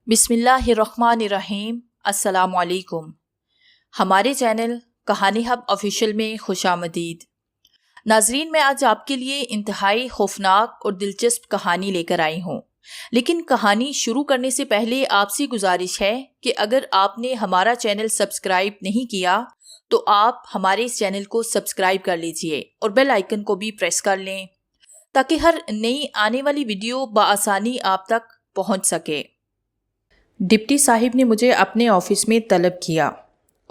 بسم اللہ الرحمن الرحیم۔ السلام علیکم۔ ہمارے چینل کہانی ہب آفیشیل میں خوش آمدید۔ ناظرین، میں آج آپ کے لیے انتہائی خوفناک اور دلچسپ کہانی لے کر آئی ہوں، لیکن کہانی شروع کرنے سے پہلے آپ سے گزارش ہے کہ اگر آپ نے ہمارا چینل سبسکرائب نہیں کیا تو آپ ہمارے اس چینل کو سبسکرائب کر لیجئے اور بیل آئیکن کو بھی پریس کر لیں تاکہ ہر نئی آنے والی ویڈیو بآسانی آپ تک پہنچ سکے۔ ڈپٹی صاحب نے مجھے اپنے آفس میں طلب کیا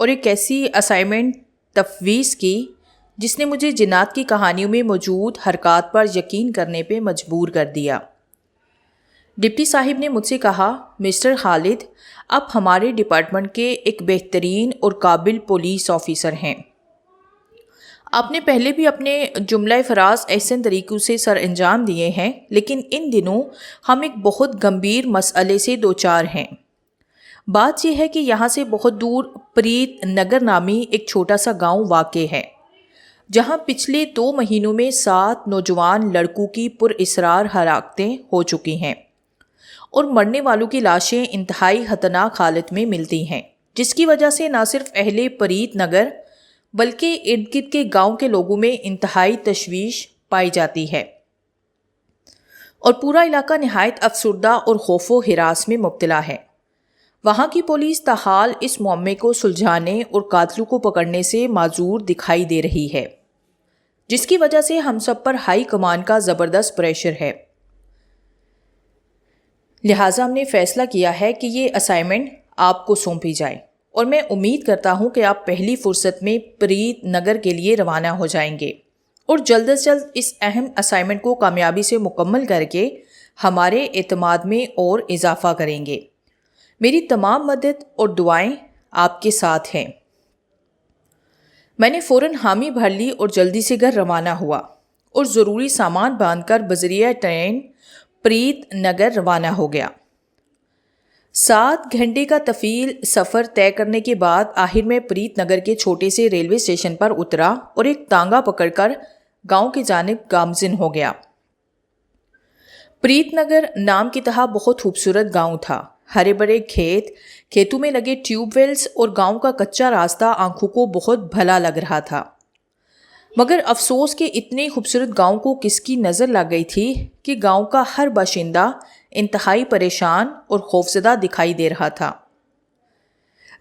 اور ایک ایسی اسائنمنٹ تفویض کی جس نے مجھے جنات کی کہانیوں میں موجود حرکات پر یقین کرنے پہ مجبور کر دیا۔ ڈپٹی صاحب نے مجھ سے کہا، مسٹر خالد، آپ ہمارے ڈپارٹمنٹ کے ایک بہترین اور قابل پولیس آفیسر ہیں۔ آپ نے پہلے بھی اپنے جملہ فراز احسن طریقوں سے سر انجام دیے ہیں، لیکن ان دنوں ہم ایک بہت گمبھیر مسئلے سے دوچار ہیں۔ بات یہ ہے کہ یہاں سے بہت دور پریت نگر نامی ایک چھوٹا سا گاؤں واقع ہے، جہاں پچھلے 2 مہینوں میں 7 نوجوان لڑکوں کی پراسرار ہلاکتیں ہو چکی ہیں اور مرنے والوں کی لاشیں انتہائی خطرناک حالت میں ملتی ہیں، جس کی وجہ سے نہ صرف اہل پریت نگر بلکہ ارد گرد کے گاؤں کے لوگوں میں انتہائی تشویش پائی جاتی ہے اور پورا علاقہ نہایت افسردہ اور خوف و ہراس میں مبتلا ہے۔ وہاں کی پولیس تاحال اس معمے کو سلجھانے اور قاتلوں کو پکڑنے سے معذور دکھائی دے رہی ہے، جس کی وجہ سے ہم سب پر ہائی کمان کا زبردست پریشر ہے۔ لہٰذا ہم نے فیصلہ کیا ہے کہ یہ اسائنمنٹ آپ کو سونپی جائے اور میں امید کرتا ہوں کہ آپ پہلی فرصت میں پریت نگر کے لیے روانہ ہو جائیں گے اور جلد از جلد اس اہم اسائنمنٹ کو کامیابی سے مکمل کر کے ہمارے اعتماد میں اور اضافہ کریں گے۔ میری تمام مدد اور دعائیں آپ کے ساتھ ہیں۔ میں نے فوراً حامی بھر لی اور جلدی سے گھر روانہ ہوا اور ضروری سامان باندھ کر بذریعہ ٹرین پریت نگر روانہ ہو گیا۔ 7 گھنٹے کا طویل سفر طے کرنے کے بعد آخر میں پریت نگر کے چھوٹے سے ریلوے اسٹیشن پر اترا اور ایک تانگا پکڑ کر گاؤں کی جانب گامزن ہو گیا۔ پریت نگر نام کی طرح بہت خوبصورت گاؤں تھا۔ ہرے بھرے کھیتوں میں لگے ٹیوب ویلز اور گاؤں کا کچا راستہ آنکھوں کو بہت بھلا لگ رہا تھا، مگر افسوس کہ اتنے خوبصورت گاؤں کو کس کی نظر لگ گئی تھی کہ گاؤں کا ہر باشندہ انتہائی پریشان اور خوفزدہ دکھائی دے رہا تھا۔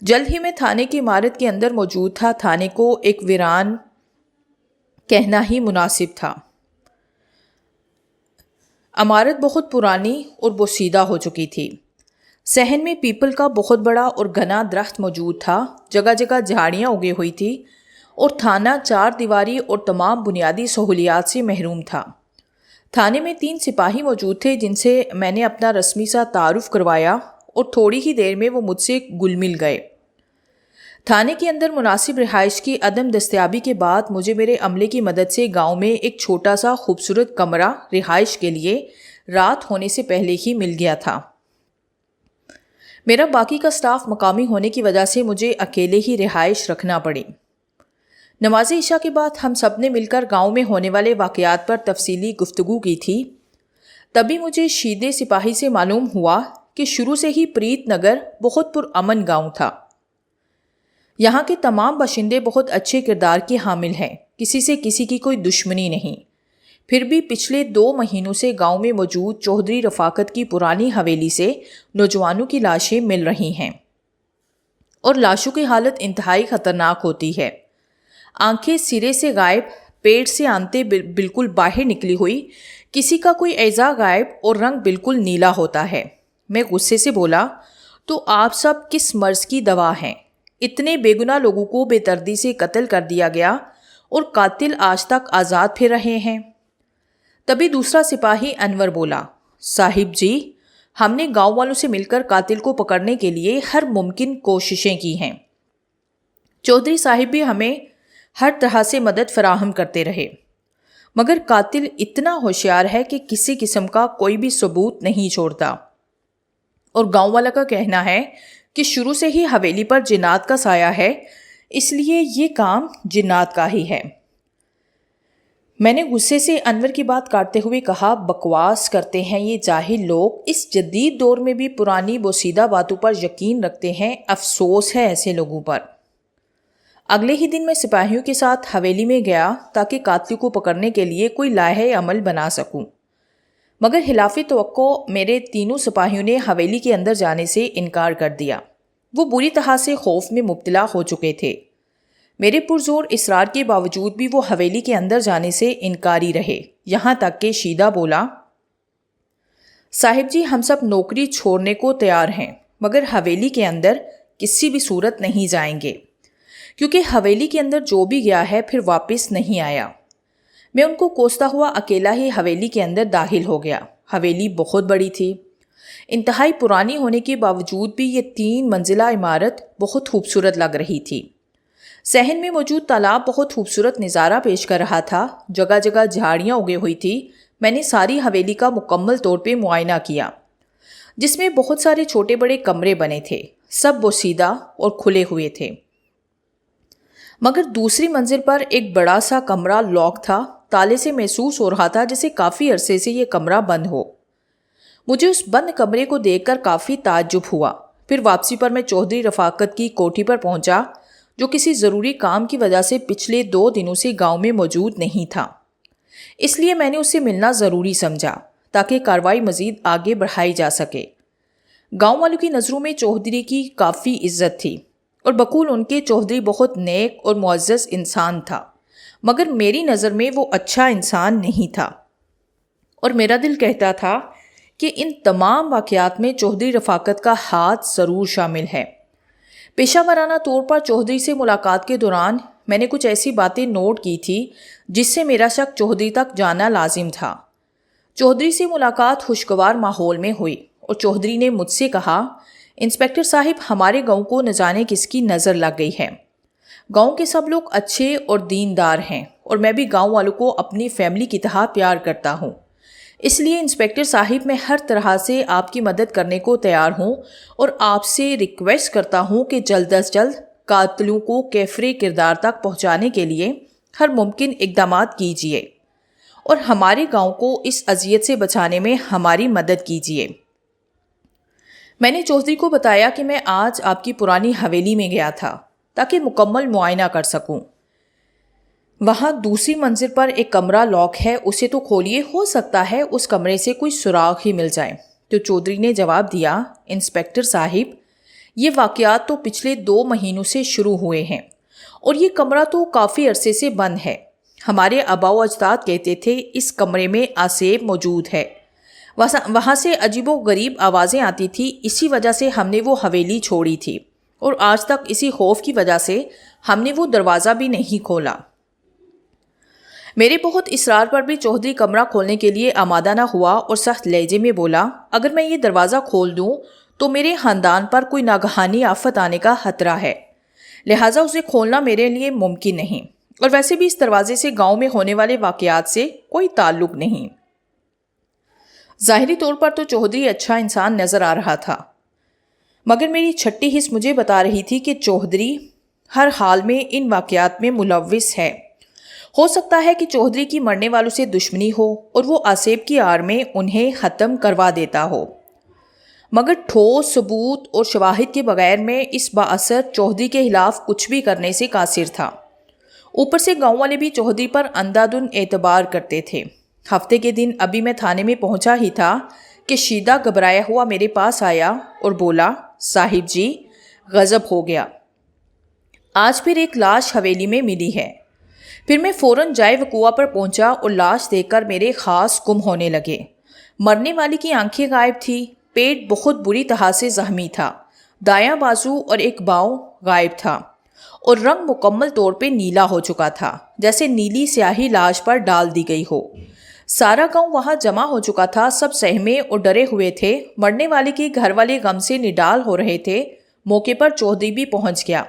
جلد ہی میں تھانے کی عمارت کے اندر موجود تھا۔ تھانے کو ایک ویران کہنا ہی مناسب تھا۔ عمارت بہت پرانی اور بوسیدہ ہو چکی تھی۔ صحن میں پیپل کا بہت بڑا اور گھنا درخت موجود تھا، جگہ جگہ جھاڑیاں اگی ہوئی تھی اور تھانہ 4 دیواری اور تمام بنیادی سہولیات سے محروم تھا۔ تھانے میں 3 سپاہی موجود تھے جن سے میں نے اپنا رسمی سا تعارف کروایا اور تھوڑی ہی دیر میں وہ مجھ سے گل مل گئے۔ تھانے کے اندر مناسب رہائش کی عدم دستیابی کے بعد مجھے میرے عملے کی مدد سے گاؤں میں ایک چھوٹا سا خوبصورت کمرہ رہائش کے لیے رات ہونے سے پہلے ہی مل گیا تھا۔ میرا باقی کا سٹاف مقامی ہونے کی وجہ سے مجھے اکیلے ہی رہائش رکھنا پڑی۔ نماز عشاء کے بعد ہم سب نے مل کر گاؤں میں ہونے والے واقعات پر تفصیلی گفتگو کی تھی۔ تبھی مجھے شیدے سپاہی سے معلوم ہوا کہ شروع سے ہی پریت نگر بہت پرامن گاؤں تھا۔ یہاں کے تمام باشندے بہت اچھے کردار کے حامل ہیں، کسی سے کسی کی کوئی دشمنی نہیں۔ پھر بھی پچھلے 2 مہینوں سے گاؤں میں موجود چودھری رفاقت کی پرانی حویلی سے نوجوانوں کی لاشیں مل رہی ہیں اور لاشوں کی حالت انتہائی خطرناک ہوتی ہے۔ آنکھیں سرے سے غائب، پیٹ سے آنتیں بالکل باہر نکلی ہوئی، کسی کا کوئی اعضاء غائب اور رنگ بالکل نیلا ہوتا ہے۔ میں غصے سے بولا، تو آپ سب کس مرض کی دوا ہیں؟ اتنے بے گناہ لوگوں کو بے دردی سے قتل کر دیا گیا اور قاتل آج تک آزاد پھر رہے ہیں۔ تبھی دوسرا سپاہی انور بولا، صاحب جی، ہم نے گاؤں والوں سے مل کر قاتل کو پکڑنے کے لیے ہر ممکن کوششیں کی ہیں۔ چودھری صاحب بھی ہمیں ہر طرح سے مدد فراہم کرتے رہے، مگر قاتل اتنا ہوشیار ہے کہ کسی قسم کا کوئی بھی ثبوت نہیں چھوڑتا، اور گاؤں والا کا کہنا ہے کہ شروع سے ہی حویلی پر جنات کا سایہ ہے، اس لیے یہ کام جنات کا ہی ہے۔ میں نے غصے سے انور کی بات کاٹتے ہوئے کہا، بکواس کرتے ہیں یہ جاہل لوگ، اس جدید دور میں بھی پرانی بوسیدہ باتوں پر یقین رکھتے ہیں، افسوس ہے ایسے لوگوں پر۔ اگلے ہی دن میں سپاہیوں کے ساتھ حویلی میں گیا تاکہ قاتل کو پکڑنے کے لیے کوئی لائحہ عمل بنا سکوں، مگر خلاف توقع میرے تینوں سپاہیوں نے حویلی کے اندر جانے سے انکار کر دیا۔ وہ بری طرح سے خوف میں مبتلا ہو چکے تھے۔ میرے پرزور اصرار کے باوجود بھی وہ حویلی کے اندر جانے سے انکاری رہے، یہاں تک کہ شیدا بولا، صاحب جی ہم سب نوکری چھوڑنے کو تیار ہیں، مگر حویلی کے اندر کسی بھی صورت نہیں جائیں گے، کیونکہ حویلی کے اندر جو بھی گیا ہے پھر واپس نہیں آیا۔ میں ان کو کوستا ہوا اکیلا ہی حویلی کے اندر داخل ہو گیا۔ حویلی بہت بڑی تھی، انتہائی پرانی ہونے کے باوجود بھی یہ 3 منزلہ عمارت بہت خوبصورت لگ رہی تھی۔ صحن میں موجود تالاب بہت خوبصورت نظارہ پیش کر رہا تھا، جگہ جگہ جھاڑیاں اگے ہوئی تھی۔ میں نے ساری حویلی کا مکمل طور پہ معائنہ کیا، جس میں بہت سارے چھوٹے بڑے کمرے بنے تھے، سب بوسیدہ اور کھلے ہوئے تھے، مگر دوسری منزل پر ایک بڑا سا کمرہ لاک تھا۔ تالے سے محسوس ہو رہا تھا جیسے کافی عرصے سے یہ کمرہ بند ہو۔ مجھے اس بند کمرے کو دیکھ کر کافی تعجب ہوا۔ پھر واپسی پر میں چودھری رفاقت کی کوٹھی پر پہنچا، جو کسی ضروری کام کی وجہ سے پچھلے 2 دنوں سے گاؤں میں موجود نہیں تھا۔ اس لیے میں نے اس سے ملنا ضروری سمجھا تاکہ کارروائی مزید آگے بڑھائی جا سکے۔ گاؤں والوں کی نظروں میں چودھری کی کافی عزت تھی، اور بقول ان کے چودھری بہت نیک اور معزز انسان تھا، مگر میری نظر میں وہ اچھا انسان نہیں تھا، اور میرا دل کہتا تھا کہ ان تمام واقعات میں چودھری رفاقت کا ہاتھ ضرور شامل ہے۔ پیشہ ورانہ طور پر چودھری سے ملاقات کے دوران میں نے کچھ ایسی باتیں نوٹ کی تھی جس سے میرا شک چودھری تک جانا لازم تھا۔ چودھری سے ملاقات خوشگوار ماحول میں ہوئی، اور چودھری نے مجھ سے کہا، انسپکٹر صاحب ہمارے گاؤں کو نہ جانے کس کی نظر لگ گئی ہے۔ گاؤں کے سب لوگ اچھے اور دیندار ہیں، اور میں بھی گاؤں والوں کو اپنی فیملی کی طرح پیار کرتا ہوں۔ اس لیے انسپکٹر صاحب میں ہر طرح سے آپ کی مدد کرنے کو تیار ہوں، اور آپ سے ریکویسٹ کرتا ہوں کہ جلد از جلد قاتلوں کو کیفر کردار تک پہنچانے کے لیے ہر ممکن اقدامات کیجیے، اور ہمارے گاؤں کو اس اذیت سے بچانے میں ہماری مدد کیجیے۔ میں نے چودھری کو بتایا کہ میں آج آپ کی پرانی حویلی میں گیا تھا تاکہ مکمل معائنہ کر سکوں۔ وہاں دوسری منزل پر ایک کمرہ لاک ہے، اسے تو کھولیے، ہو سکتا ہے اس کمرے سے کوئی سراغ ہی مل جائے۔ تو چودھری نے جواب دیا، انسپکٹر صاحب یہ واقعات تو پچھلے 2 مہینوں سے شروع ہوئے ہیں، اور یہ کمرہ تو کافی عرصے سے بند ہے۔ ہمارے آباء و اجداد کہتے تھے اس کمرے میں آسیب موجود ہے، وہاں سے عجیب و غریب آوازیں آتی تھی، اسی وجہ سے ہم نے وہ حویلی چھوڑی تھی، اور آج تک اسی خوف کی وجہ سے ہم نے وہ دروازہ بھی نہیں کھولا۔ میرے بہت اصرار پر بھی چودھری کمرہ کھولنے کے لیے آمادہ نہ ہوا، اور سخت لہجے میں بولا، اگر میں یہ دروازہ کھول دوں تو میرے خاندان پر کوئی ناگہانی آفت آنے کا خطرہ ہے، لہٰذا اسے کھولنا میرے لیے ممکن نہیں، اور ویسے بھی اس دروازے سے گاؤں میں ہونے والے واقعات سے کوئی تعلق نہیں۔ ظاہری طور پر تو چودھری اچھا انسان نظر آ رہا تھا، مگر میری چھٹی حس مجھے بتا رہی تھی کہ چودھری ہر حال میں ان واقعات میں ملوث ہے۔ ہو سکتا ہے کہ چودھری کی مرنے والوں سے دشمنی ہو، اور وہ آسیب کی آڑ میں انہیں ختم کروا دیتا ہو، مگر ٹھوس ثبوت اور شواہد کے بغیر میں اس بااثر چودھری کے خلاف کچھ بھی کرنے سے قاصر تھا۔ اوپر سے گاؤں والے بھی چودھری پر اندھادھند اعتبار کرتے تھے۔ ہفتے کے دن ابھی میں تھانے میں پہنچا ہی تھا کہ شیدا گھبرایا ہوا میرے پاس آیا اور بولا، صاحب جی غضب ہو گیا، آج پھر ایک لاش حویلی میں ملی ہے۔ پھر میں فوراً جائے وقوع پر پہنچا، اور لاش دیکھ کر میرے خاص گم ہونے لگے۔ مرنے والی کی آنکھیں غائب تھی، پیٹ بہت بری طرح سے زخمی تھا، دایاں بازو اور ایک باؤں غائب تھا، اور رنگ مکمل طور پہ نیلا ہو چکا تھا، جیسے نیلی سیاہی لاش پر ڈال دی گئی ہو۔ سارا گاؤں وہاں جمع ہو چکا تھا، سب سہمے اور ڈرے ہوئے تھے۔ مرنے والے کے گھر والے غم سے نڈال ہو رہے تھے۔ موقع پر چودھری بھی پہنچ گیا،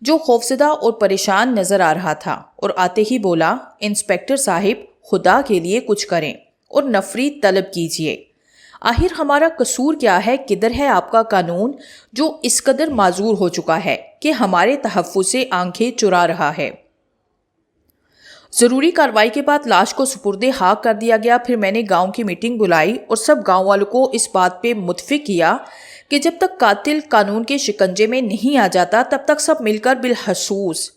جو خوفزدہ اور پریشان نظر آ رہا تھا، اور آتے ہی بولا، انسپکٹر صاحب خدا کے لیے کچھ کریں اور نفری طلب کیجیے۔ آخر ہمارا قصور کیا ہے؟ کدھر ہے آپ کا قانون جو اس قدر معذور ہو چکا ہے کہ ہمارے تحفظ سے آنکھیں چرا رہا ہے؟ ضروری کارروائی کے بعد لاش کو سپرد خاک کر دیا گیا۔ پھر میں نے گاؤں کی میٹنگ بلائی اور سب گاؤں والوں کو اس بات پہ متفق کیا کہ جب تک قاتل قانون کے شکنجے میں نہیں آ جاتا تب تک سب مل کر بالخصوص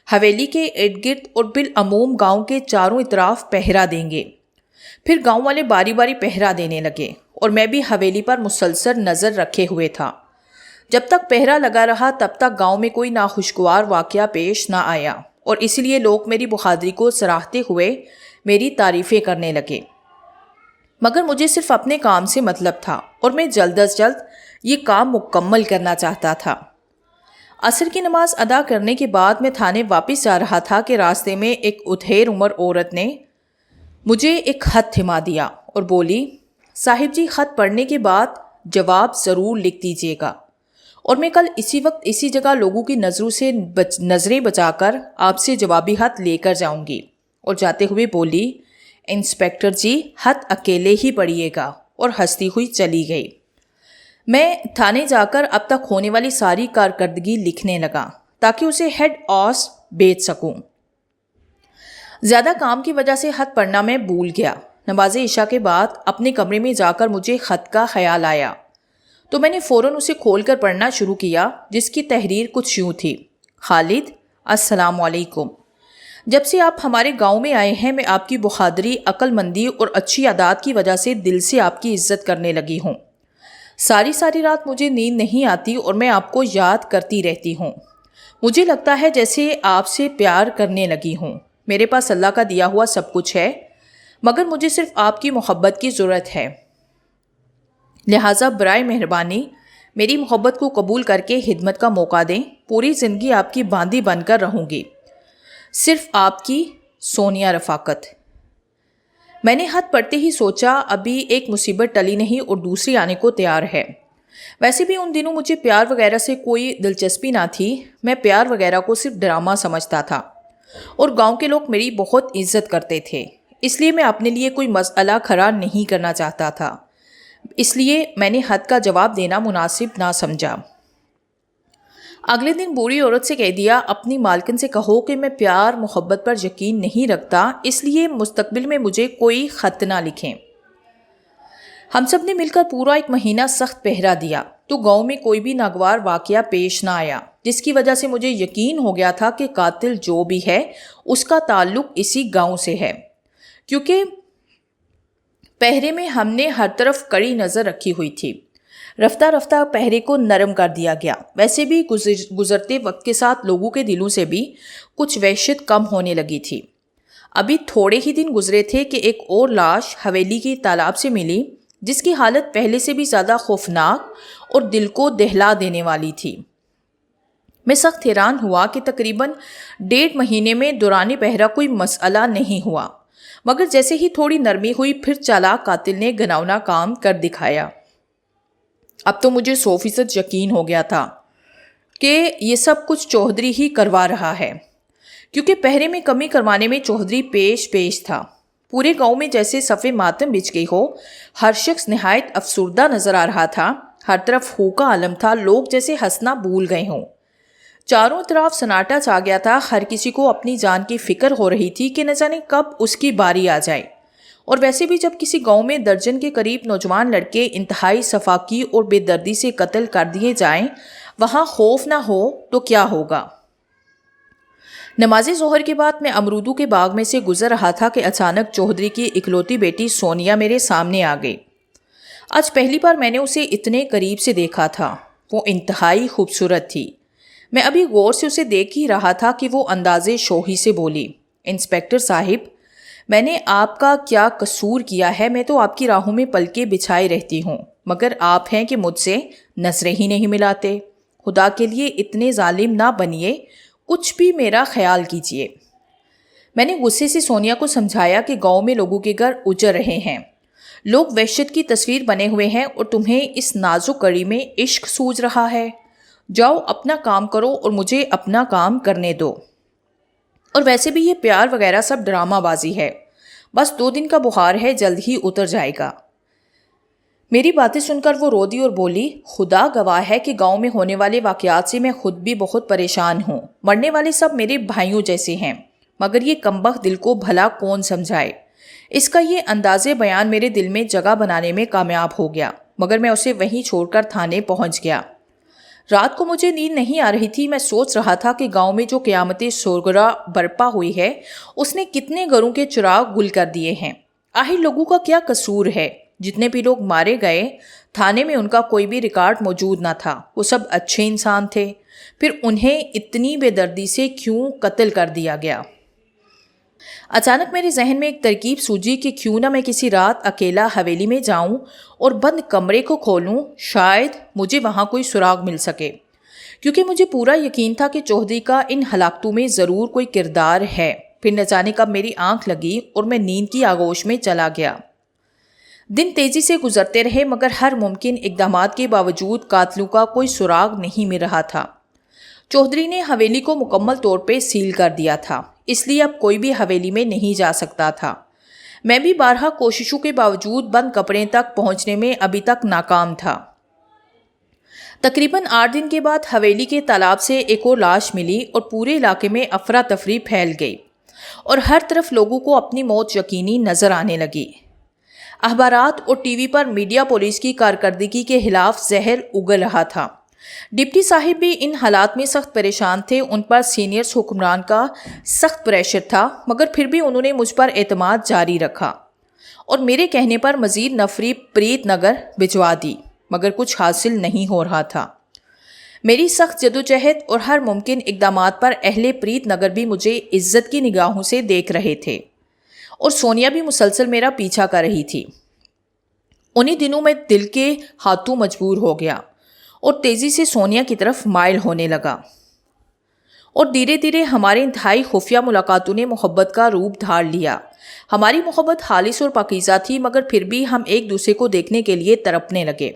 حویلی کے ارد گرد اور بالعموم گاؤں کے چاروں اطراف پہرا دیں گے۔ پھر گاؤں والے باری باری پہرا دینے لگے اور میں بھی حویلی پر مسلسل نظر رکھے ہوئے تھا۔ جب تک پہرا لگا رہا تب تک گاؤں میں کوئی ناخوشگوار واقعہ پیش نہ آیا اور اس لیے لوگ میری بہادری کو سراہتے ہوئے میری تعریفیں کرنے لگے، مگر مجھے صرف اپنے کام سے مطلب تھا اور میں جلد از جلد یہ کام مکمل کرنا چاہتا تھا۔ عصر کی نماز ادا کرنے کے بعد میں تھانے واپس جا رہا تھا کہ راستے میں ایک ادھیر عمر عورت نے مجھے ایک خط تھما دیا اور بولی، صاحب جی خط پڑھنے کے بعد جواب ضرور لکھ دیجیے گا، اور میں کل اسی وقت اسی جگہ لوگوں کی نظروں سے نظریں بچا کر آپ سے جوابی خط لے کر جاؤں گی۔ اور جاتے ہوئے بولی، انسپکٹر جی خط اکیلے ہی پڑھیے گا، اور ہنستی ہوئی چلی گئی۔ میں تھانے جا کر اب تک ہونے والی ساری کارکردگی لکھنے لگا تاکہ اسے ہیڈ آس بیچ سکوں۔ زیادہ کام کی وجہ سے خط پڑھنا میں بھول گیا۔ نماز عشاء کے بعد اپنے کمرے میں جا کر مجھے خط کا خیال آیا تو میں نے فوراً اسے کھول کر پڑھنا شروع کیا، جس کی تحریر کچھ یوں تھی: خالد، السلام علیکم۔ جب سے آپ ہمارے گاؤں میں آئے ہیں میں آپ کی بہادری، عقل مندی اور اچھی عادات کی وجہ سے دل سے آپ کی عزت کرنے لگی ہوں۔ ساری رات مجھے نیند نہیں آتی اور میں آپ کو یاد کرتی رہتی ہوں۔ مجھے لگتا ہے جیسے آپ سے پیار کرنے لگی ہوں۔ میرے پاس اللہ کا دیا ہوا سب کچھ ہے، مگر مجھے صرف آپ کی محبت کی ضرورت ہے، لہٰذا برائے مہربانی میری محبت کو قبول کر کے خدمت کا موقع دیں۔ پوری زندگی آپ کی باندی بن کر رہوں گی، صرف آپ کی سونیا رفاقت۔ میں نے خط پڑھتے ہی سوچا ابھی ایک مصیبت ٹلی نہیں اور دوسری آنے کو تیار ہے۔ ویسے بھی ان دنوں مجھے پیار وغیرہ سے کوئی دلچسپی نہ تھی، میں پیار وغیرہ کو صرف ڈرامہ سمجھتا تھا، اور گاؤں کے لوگ میری بہت عزت کرتے تھے، اس لیے میں اپنے لیے کوئی مسئلہ کھڑا نہیں کرنا چاہتا تھا، اس لیے میں نے خط کا جواب دینا مناسب نہ سمجھا۔ اگلے دن بوڑھی عورت سے کہہ دیا، اپنی مالکن سے کہو کہ میں پیار محبت پر یقین نہیں رکھتا، اس لیے مستقبل میں مجھے کوئی خط نہ لکھیں۔ ہم سب نے مل کر پورا ایک مہینہ سخت پہرا دیا تو گاؤں میں کوئی بھی ناگوار واقعہ پیش نہ آیا، جس کی وجہ سے مجھے یقین ہو گیا تھا کہ قاتل جو بھی ہے اس کا تعلق اسی گاؤں سے ہے، کیونکہ پہرے میں ہم نے ہر طرف کڑی نظر رکھی ہوئی تھی۔ رفتہ رفتہ پہرے کو نرم کر دیا گیا۔ ویسے بھی گزرتے وقت کے ساتھ لوگوں کے دلوں سے بھی کچھ وحشت کم ہونے لگی تھی۔ ابھی تھوڑے ہی دن گزرے تھے کہ ایک اور لاش حویلی کی تالاب سے ملی، جس کی حالت پہلے سے بھی زیادہ خوفناک اور دل کو دہلا دینے والی تھی۔ میں سخت حیران ہوا کہ تقریباً 1.5 مہینے میں دوران پہرا کوئی مسئلہ نہیں ہوا، مگر جیسے ہی تھوڑی نرمی ہوئی پھر چالاک قاتل نے گھناؤنا کام کر دکھایا۔ اب تو مجھے 100% یقین ہو گیا تھا کہ یہ سب کچھ چوہدری ہی کروا رہا ہے، کیونکہ پہرے میں کمی کروانے میں چوہدری پیش تھا۔ پورے گاؤں میں جیسے صفِ ماتم بچھ گئی ہو، ہر شخص نہایت افسردہ نظر آ رہا تھا، ہر طرف ہو کا عالم تھا، لوگ جیسے ہنسنا بھول گئے ہوں۔ چاروں طرف سناٹا چھا گیا تھا، ہر کسی کو اپنی جان کی فکر ہو رہی تھی کہ نہ جانے کب اس کی باری آ جائے۔ اور ویسے بھی جب کسی گاؤں میں درجن کے قریب نوجوان لڑکے انتہائی سفاکی اور بے دردی سے قتل کر دیے جائیں، وہاں خوف نہ ہو تو کیا ہوگا۔ نماز ظہر کے بعد میں امرودوں کے باغ میں سے گزر رہا تھا کہ اچانک چوہدری کی اکلوتی بیٹی سونیا میرے سامنے آ گئی۔ آج پہلی بار میں نے اسے اتنے قریب سے دیکھا تھا۔ وہ انتہائی خوبصورت تھی۔ میں ابھی غور سے اسے دیکھ ہی رہا تھا کہ وہ اندازے شوخی سے بولی، انسپکٹر صاحب، میں نے آپ کا کیا قصور کیا ہے؟ میں تو آپ کی راہوں میں پلکیں بچھائے رہتی ہوں، مگر آپ ہیں کہ مجھ سے نظریں ہی نہیں ملاتے۔ خدا کے لیے اتنے ظالم نہ بنیے، کچھ بھی میرا خیال کیجیے۔ میں نے غصے سے سونیا کو سمجھایا کہ گاؤں میں لوگوں کے گھر اجڑ رہے ہیں، لوگ وحشت کی تصویر بنے ہوئے ہیں اور تمہیں اس نازک کڑی میں عشق سوج رہا ہے۔ جاؤ اپنا کام کرو اور مجھے اپنا کام کرنے دو۔ اور ویسے بھی یہ پیار وغیرہ سب ڈرامہ بازی ہے، بس 2 دن کا بخار ہے، جلد ہی اتر جائے گا۔ میری باتیں سن کر وہ رو دی اور بولی، خدا گواہ ہے کہ گاؤں میں ہونے والے واقعات سے میں خود بھی بہت پریشان ہوں۔ مرنے والے سب میرے بھائیوں جیسے ہیں، مگر یہ کمبخت دل کو بھلا کون سمجھائے۔ اس کا یہ انداز بیان میرے دل میں جگہ بنانے میں کامیاب ہو گیا، مگر میں اسے وہیں چھوڑ کر تھانے پہنچ گیا۔ رات کو مجھے نیند نہیں آ رہی تھی۔ میں سوچ رہا تھا کہ گاؤں میں جو قیامت سوگرا برپا ہوئی ہے اس نے کتنے گھروں کے چراغ گل کر دیے ہیں۔ آخر لوگوں کا کیا قصور ہے؟ جتنے بھی لوگ مارے گئے تھانے میں ان کا کوئی بھی ریکارڈ موجود نہ تھا۔ وہ سب اچھے انسان تھے، پھر انہیں اتنی بے دردی سے کیوں قتل کر دیا گیا؟ اچانک میرے ذہن میں ایک ترکیب سوجی کہ کیوں نہ میں کسی رات اکیلا حویلی میں جاؤں اور بند کمرے کو کھولوں، شاید مجھے وہاں کوئی سراغ مل سکے، کیونکہ مجھے پورا یقین تھا کہ چودھری کا ان ہلاکتوں میں ضرور کوئی کردار ہے۔ پھر نہ جانے کب میری آنکھ لگی اور میں نیند کی آغوش میں چلا گیا۔ دن تیزی سے گزرتے رہے، مگر ہر ممکن اقدامات کے باوجود قاتلوں کا کوئی سراغ نہیں مل رہا تھا۔ چودھری نے حویلی کو مکمل طور پہ سیل کر دیا تھا، اس لیے اب کوئی بھی حویلی میں نہیں جا سکتا تھا۔ میں بھی بارہا کوششوں کے باوجود بند کپڑے تک پہنچنے میں ابھی تک ناکام تھا۔ تقریباً 8 دن کے بعد حویلی کے تالاب سے ایک اور لاش ملی اور پورے علاقے میں افراتفری پھیل گئی اور ہر طرف لوگوں کو اپنی موت یقینی نظر آنے لگی۔ اخبارات اور ٹی وی پر میڈیا پولیس کی کارکردگی کے خلاف زہر اگل رہا تھا۔ ڈپٹی صاحب بھی ان حالات میں سخت پریشان تھے۔ ان پر سینئرز حکمران کا سخت پریشر تھا، مگر پھر بھی انہوں نے مجھ پر اعتماد جاری رکھا اور میرے کہنے پر مزید نفری پریت نگر بھجوا دی، مگر کچھ حاصل نہیں ہو رہا تھا۔ میری سخت جدوجہد اور ہر ممکن اقدامات پر اہل پریت نگر بھی مجھے عزت کی نگاہوں سے دیکھ رہے تھے اور سونیا بھی مسلسل میرا پیچھا کر رہی تھی۔ انہی دنوں میں دل کے ہاتھوں مجبور ہو گیا اور تیزی سے سونیا کی طرف مائل ہونے لگا، اور دھیرے دھیرے ہمارے انتہائی خفیہ ملاقاتوں نے محبت کا روپ دھار لیا۔ ہماری محبت خالص اور پاکیزہ تھی، مگر پھر بھی ہم ایک دوسرے کو دیکھنے کے لیے تڑپنے لگے،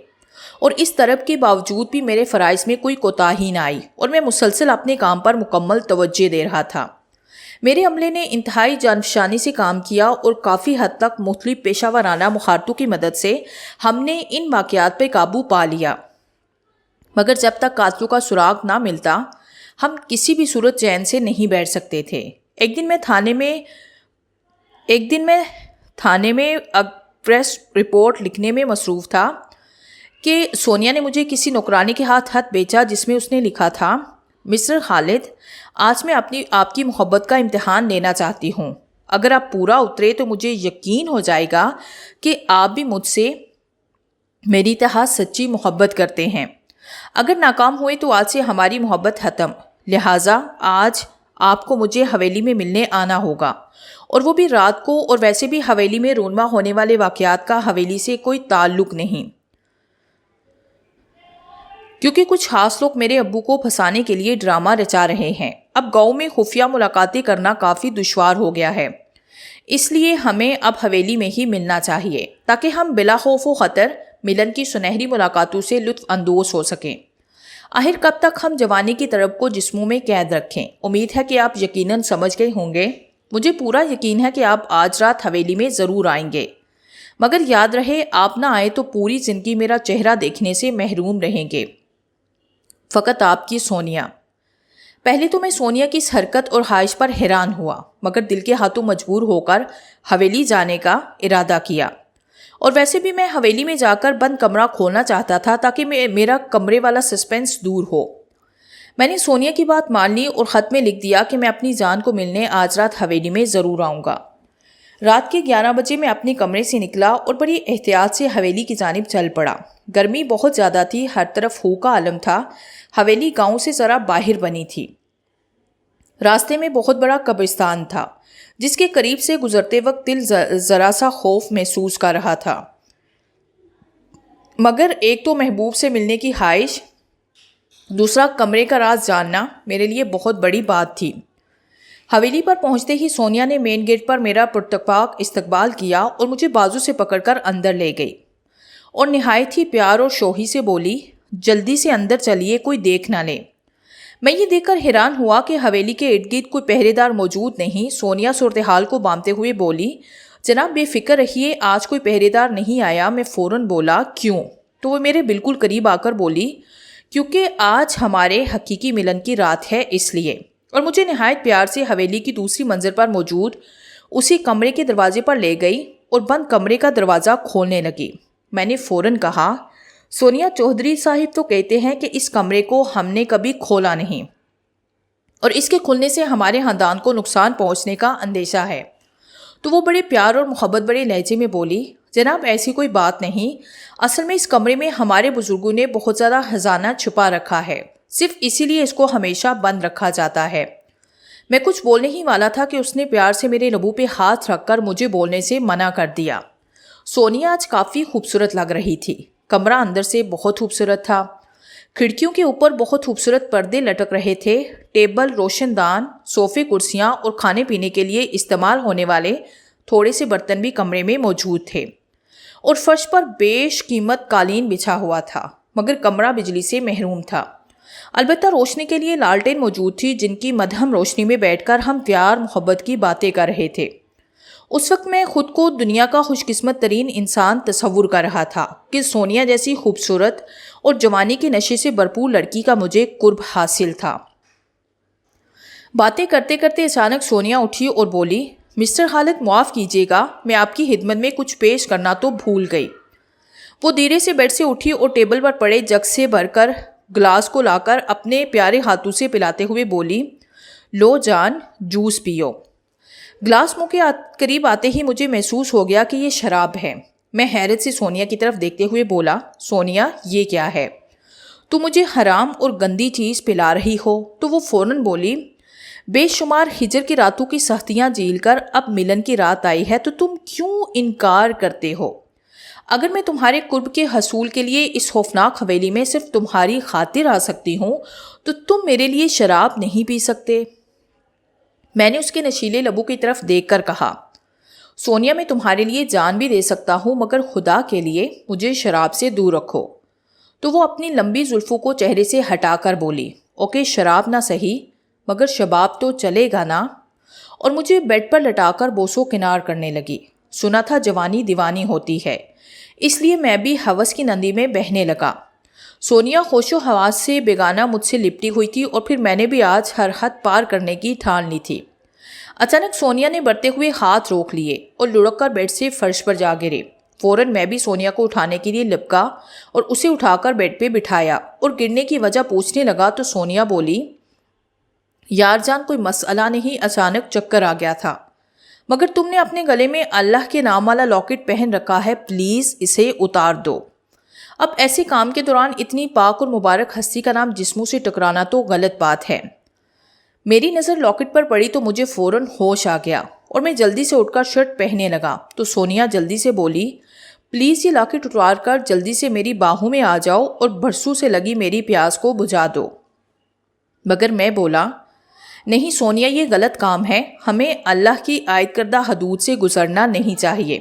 اور اس طرف کے باوجود بھی میرے فرائض میں کوئی کوتاہی نہ آئی اور میں مسلسل اپنے کام پر مکمل توجہ دے رہا تھا۔ میرے عملے نے انتہائی جانفشانی سے کام کیا اور کافی حد تک مختلف پیشہ ورانہ مہارتوں کی مدد سے ہم نے ان واقعات پہ قابو پا لیا، مگر جب تک قاتلوں کا سراغ نہ ملتا ہم کسی بھی صورت چین سے نہیں بیٹھ سکتے تھے۔ ایک دن میں تھانے میں پریس رپورٹ لکھنے میں مصروف تھا کہ سونیا نے مجھے کسی نوکرانی کے ہاتھ خط بھیجا، جس میں اس نے لکھا تھا: مسٹر خالد، آج میں آپ کی محبت کا امتحان لینا چاہتی ہوں۔ اگر آپ پورا اترے تو مجھے یقین ہو جائے گا کہ آپ بھی مجھ سے میری طرح سچی محبت کرتے ہیں۔ اگر ناکام ہوئے تو آج سے ہماری محبت ختم، لہٰذا آج آپ کو مجھے حویلی میں ملنے آنا ہوگا، اور وہ بھی رات کو، اور ویسے بھی حویلی میں رونما ہونے والے واقعات کا حویلی سے کوئی تعلق نہیں، کیونکہ کچھ خاص لوگ میرے ابو کو پھنسانے کے لیے ڈرامہ رچا رہے ہیں۔ اب گاؤں میں خفیہ ملاقاتیں کرنا کافی دشوار ہو گیا ہے، اس لیے ہمیں اب حویلی میں ہی ملنا چاہیے تاکہ ہم بلا خوف و خطر ملن کی سنہری ملاقاتوں سے لطف اندوز ہو سکیں۔ آخر کب تک ہم جوانی کی طرف کو جسموں میں قید رکھیں؟ امید ہے کہ آپ یقیناً سمجھ گئے ہوں گے۔ مجھے پورا یقین ہے کہ آپ آج رات حویلی میں ضرور آئیں گے، مگر یاد رہے آپ نہ آئے تو پوری زندگی میرا چہرہ دیکھنے سے محروم رہیں گے۔ فقط آپ کی سونیا۔ پہلے تو میں سونیا کی اس حرکت اور خواہش پر حیران ہوا، مگر دل کے ہاتھوں مجبور ہو کر حویلی جانے کا ارادہ کیا، اور ویسے بھی میں حویلی میں جا کر بند کمرہ کھولنا چاہتا تھا تاکہ میرا کمرے والا سسپینس دور ہو۔ میں نے سونیا کی بات مان لی اور خط میں لکھ دیا کہ میں اپنی جان کو ملنے آج رات حویلی میں ضرور آؤں گا۔ رات کے 11 بجے میں اپنے کمرے سے نکلا اور بڑی احتیاط سے حویلی کی جانب چل پڑا۔ گرمی بہت زیادہ تھی، ہر طرف ہو کا عالم تھا۔ حویلی گاؤں سے ذرا باہر بنی تھی۔ راستے میں بہت بڑا قبرستان تھا، جس کے قریب سے گزرتے وقت دل ذرا سا خوف محسوس کر رہا تھا، مگر ایک تو محبوب سے ملنے کی خواہش، دوسرا کمرے کا راز جاننا میرے لیے بہت بڑی بات تھی۔ حویلی پر پہنچتے ہی سونیا نے مین گیٹ پر میرا پرتپاک استقبال کیا اور مجھے بازو سے پکڑ کر اندر لے گئی اور نہایت ہی پیار اور شوخی سے بولی: جلدی سے اندر چلیے، کوئی دیکھ نہ لے۔ میں یہ دیکھ کر حیران ہوا کہ حویلی کے ارد گرد کوئی پہرے دار موجود نہیں۔ سونیا صورتحال کو بانتے ہوئے بولی: جناب بے فکر رہیے، آج کوئی پہرے دار نہیں آیا۔ میں فوراً بولا: کیوں؟ تو وہ میرے بالکل قریب آ کر بولی: کیونکہ آج ہمارے حقیقی ملن کی رات ہے، اس لیے۔ اور مجھے نہایت پیار سے حویلی کی دوسری منزل پر موجود اسی کمرے کے دروازے پر لے گئی اور بند کمرے کا دروازہ کھولنے لگی۔ میں نے فوراً کہا، سونیا چودھری صاحب تو کہتے ہیں کہ اس کمرے کو ہم نے کبھی کھولا نہیں اور اس کے کھلنے سے ہمارے خاندان کو نقصان پہنچنے کا اندیشہ ہے۔ تو وہ بڑے پیار اور محبت بڑے لہجے میں بولی، جناب ایسی کوئی بات نہیں، اصل میں اس کمرے میں ہمارے بزرگوں نے بہت زیادہ خزانہ چھپا رکھا ہے، صرف اسی لیے اس کو ہمیشہ بند رکھا جاتا ہے۔ میں کچھ بولنے ہی والا تھا کہ اس نے پیار سے میرے لبوں پہ ہاتھ رکھ کر مجھے بولنے سے منع کر دیا۔ سونیا آج کافی خوبصورت لگ رہی تھی۔ کمرہ اندر سے بہت خوبصورت تھا۔ کھڑکیوں کے اوپر بہت خوبصورت پردے لٹک رہے تھے۔ ٹیبل، روشن دان، صوفے، کرسیاں اور کھانے پینے کے لیے استعمال ہونے والے تھوڑے سے برتن بھی کمرے میں موجود تھے اور فرش پر بیش قیمت قالین بچھا ہوا تھا، مگر کمرہ بجلی سے محروم تھا۔ البتہ روشنی کے لیے لالٹین موجود تھی، جن کی مدھم روشنی میں بیٹھ کر ہم پیار محبت کی باتیں کر رہے تھے۔ اس وقت میں خود کو دنیا کا خوش قسمت ترین انسان تصور کر رہا تھا کہ سونیا جیسی خوبصورت اور جوانی کے نشے سے بھرپور لڑکی کا مجھے قرب حاصل تھا۔ باتیں کرتے کرتے اچانک سونیا اٹھی اور بولی، مسٹر خالد معاف کیجیے گا، میں آپ کی خدمت میں کچھ پیش کرنا تو بھول گئی۔ وہ دھیرے سے بیڈ سے اٹھی اور ٹیبل پر پڑے جگ سے بھر کر گلاس کو لا کر اپنے پیارے ہاتھوں سے پلاتے ہوئے بولی، لو جان، جوس پیو۔ گلاس منہ کے قریب آتے ہی مجھے محسوس ہو گیا کہ یہ شراب ہے۔ میں حیرت سے سونیا کی طرف دیکھتے ہوئے بولا، سونیا یہ کیا ہے؟ تو مجھے حرام اور گندی چیز پلا رہی ہو؟ تو وہ فوراً بولی، بے شمار ہجر کی راتوں کی سختیاں جھیل کر اب ملن کی رات آئی ہے تو تم کیوں انکار کرتے ہو؟ اگر میں تمہارے قرب کے حصول کے لیے اس خوفناک حویلی میں صرف تمہاری خاطر آ سکتی ہوں تو تم میرے لیے شراب نہیں پی سکتے؟ میں نے اس کے نشیلے لبوں کی طرف دیکھ کر کہا، سونیا میں تمہارے لیے جان بھی دے سکتا ہوں، مگر خدا کے لیے مجھے شراب سے دور رکھو۔ تو وہ اپنی لمبی زلفوں کو چہرے سے ہٹا کر بولی، اوکے شراب نہ صحیح، مگر شباب تو چلے گا نا؟ اور مجھے بیڈ پر لٹا کر بوسو کنار کرنے لگی۔ سنا تھا جوانی دیوانی ہوتی ہے، اس لیے میں بھی ہوس کی نندی میں بہنے لگا۔ سونیا خوش و حواس سے بیگانہ مجھ سے لپٹی ہوئی تھی اور پھر میں نے بھی آج ہر حد پار کرنے کی ٹھان لی تھی۔ اچانک سونیا نے بڑھتے ہوئے ہاتھ روک لیے اور لڑک کر بیڈ سے فرش پر جا گرے۔ فوراً میں بھی سونیا کو اٹھانے کے لیے لپکا اور اسے اٹھا کر بیڈ پہ بٹھایا اور گرنے کی وجہ پوچھنے لگا تو سونیا بولی، یار جان کوئی مسئلہ نہیں، اچانک چکر آ گیا تھا، مگر تم نے اپنے گلے میں اللہ کے نام والا لاکٹ پہن رکھا ہے، پلیز اسے اتار دو۔ اب ایسے کام کے دوران اتنی پاک اور مبارک ہستی کا نام جسموں سے ٹکرانا تو غلط بات ہے۔ میری نظر لاکٹ پر پڑی تو مجھے فوراً ہوش آ گیا اور میں جلدی سے اٹھ کر شرٹ پہننے لگا تو سونیا جلدی سے بولی، پلیز یہ لاکٹ اتار کر جلدی سے میری باہوں میں آ جاؤ اور برسوں سے لگی میری پیاس کو بجھا دو۔ مگر میں بولا، نہیں سونیا یہ غلط کام ہے، ہمیں اللہ کی عائد کردہ حدود سے گزرنا نہیں چاہیے۔